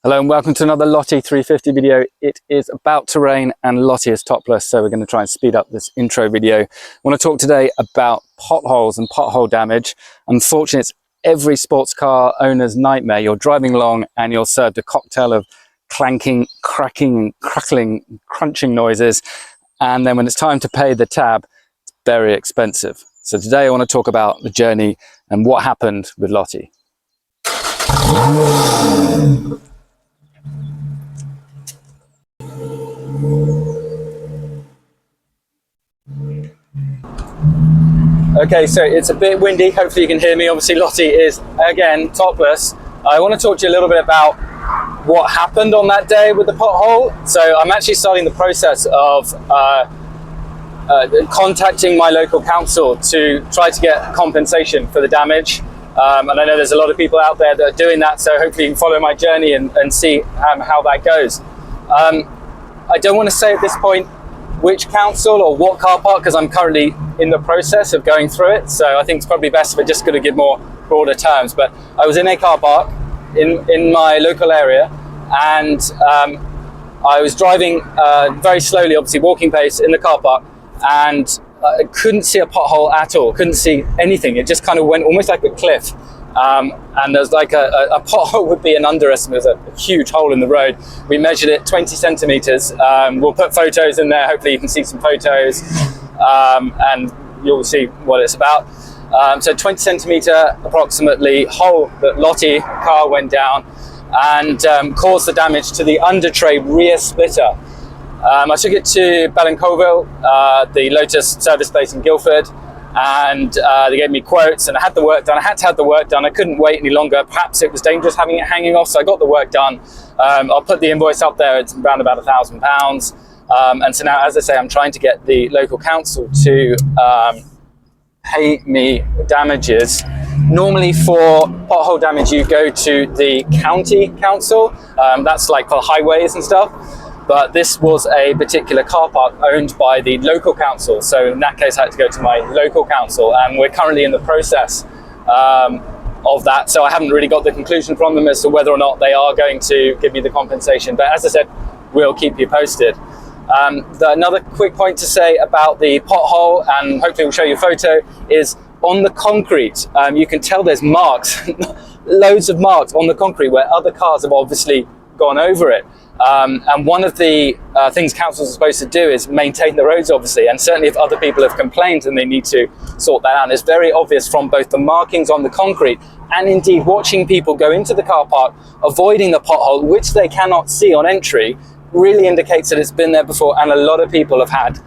Hello and welcome to another Lottie 350 video. It is about to rain and Lottie is topless, so we're going to try and speed up this intro video. I want to talk today about potholes and pothole damage. Unfortunately, it's every sports car owner's nightmare. You're driving along and you're served a cocktail of clanking, cracking, crackling, crunching noises, and then when it's time to pay the tab, it's very expensive. So today I want to talk about the journey and what happened with Lottie. Okay, so it's a bit windy, hopefully you can hear me. Obviously Lottie is, again, topless. I want to talk to you a little bit about what happened on that day with the pothole. So I'm actually starting the process of contacting my local council to try to get compensation for the damage. And I know there's a lot of people out there that are doing that, so hopefully you can follow my journey and see how that goes. I don't want to say at this point which council or what car park, because I'm currently in the process of going through it, so I think it's probably best if I just going to give more broader terms. But I was in a car park in my local area, and I was driving very slowly, obviously walking pace in the car park, and I couldn't see a pothole at all, couldn't see anything. It just kind of went almost like a cliff. And there's like a pothole would be an underestimate. There's a huge hole in the road. We measured it 20 centimeters. We'll put photos in there. Hopefully you can see some photos and you'll see what it's about. So 20 centimeter approximately hole that Lottie car went down and caused the damage to the under tray rear splitter. I took it to Ballincolville, the Lotus service place in Guildford, and they gave me quotes and I had the work done. I had to have the work done. I couldn't wait any longer. Perhaps it was dangerous having it hanging off, so I got the work done. I'll put the invoice up there. It's around about £1,000. And so now, as I say, I'm trying to get the local council to pay me damages. Normally for pothole damage, you go to the county council. That's like for highways and stuff. But this was a particular car park owned by the local council. So in that case, I had to go to my local council, and we're currently in the process of that. So I haven't really got the conclusion from them as to whether or not they are going to give me the compensation. But as I said, we'll keep you posted. Another quick point to say about the pothole, and hopefully we'll show you a photo, is on the concrete. You can tell there's marks, loads of marks on the concrete where other cars have obviously gone over it. And one of the things councils are supposed to do is maintain the roads, obviously, and certainly if other people have complained, then they need to sort that out. It's very obvious from both the markings on the concrete and indeed watching people go into the car park, avoiding the pothole, which they cannot see on entry, really indicates that it's been there before, and a lot of people have had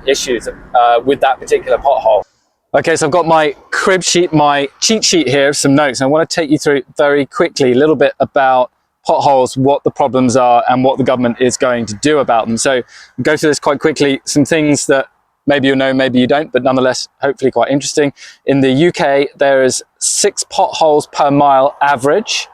issues with that particular pothole. Okay, so I've got my crib sheet, my cheat sheet here, some notes, and I want to take you through very quickly a little bit about potholes, what the problems are and what the government is going to do about them. So I'll go through this quite quickly. Some things that maybe you know, maybe you don't, but nonetheless hopefully quite interesting. In the UK there is 6 potholes per mile average.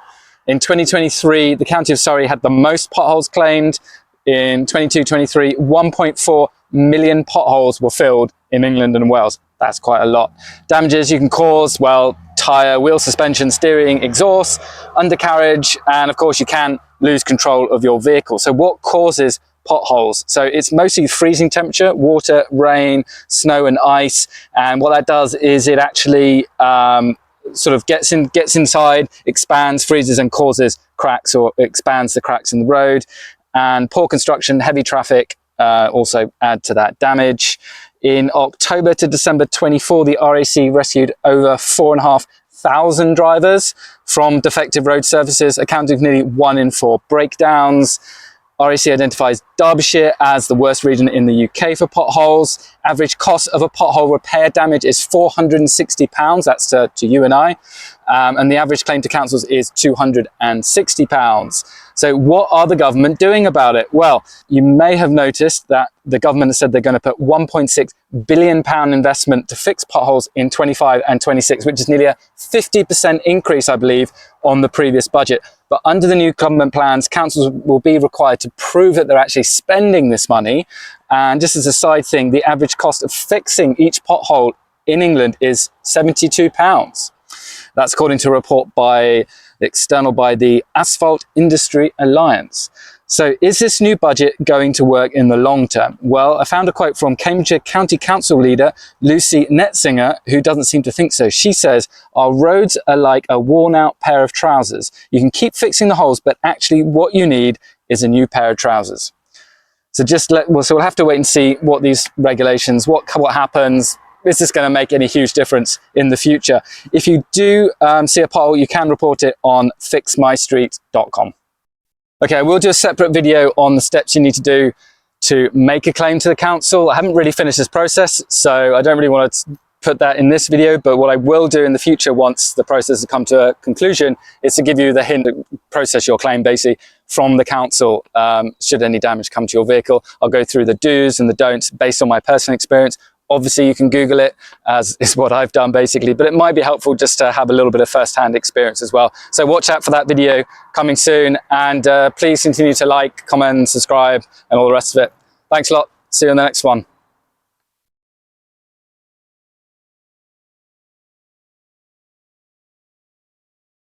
In 2023 the County of Surrey had the most potholes claimed. In 22-23 1.4 million potholes were filled in England and Wales. That's quite a lot. Damages you can cause, well, tyre, wheel suspension, steering, exhaust, undercarriage, and of course you can lose control of your vehicle. So what causes potholes? So it's mostly freezing temperature, water, rain, snow and ice, and what that does is it actually sort of gets inside, expands, freezes and causes cracks, or expands the cracks in the road. And poor construction, heavy traffic also add to that damage. In October to December 24, the RAC rescued over 4,500 drivers from defective road surfaces, accounting for nearly 1 in 4 breakdowns. RAC identifies Derbyshire as the worst region in the UK for potholes. Average cost of a pothole repair damage is £460. That's to you and I. And the average claim to councils is £260. So what are the government doing about it? Well, you may have noticed that the government has said they're going to put £1.6 billion investment to fix potholes in 25 and 26, which is nearly a 50% increase, I believe, on the previous budget. But under the new government plans, councils will be required to prove that they're actually spending this money. And just as a side thing, the average cost of fixing each pothole in England is £72. That's according to a report by the Asphalt Industry Alliance. So is this new budget going to work in the long term? Well, I found a quote from Cambridgeshire County Council leader Lucy Netzinger, who doesn't seem to think so. She says, our roads are like a worn out pair of trousers. You can keep fixing the holes, but actually what you need is a new pair of trousers. So we'll have to wait and see what these regulations, what happens. Is this going to make any huge difference in the future? If you do see a pothole, you can report it on fixmystreet.com. Okay, I will do a separate video on the steps you need to do to make a claim to the council. I haven't really finished this process, so I don't really want to put that in this video, but what I will do in the future once the process has come to a conclusion is to give you the hint to process your claim basically from the council should any damage come to your vehicle. I'll go through the do's and the don'ts based on my personal experience. Obviously you can Google it, as is what I've done basically, but it might be helpful just to have a little bit of first-hand experience as well. So watch out for that video coming soon, and please continue to like, comment, subscribe and all the rest of it. Thanks a lot. See you in the next one.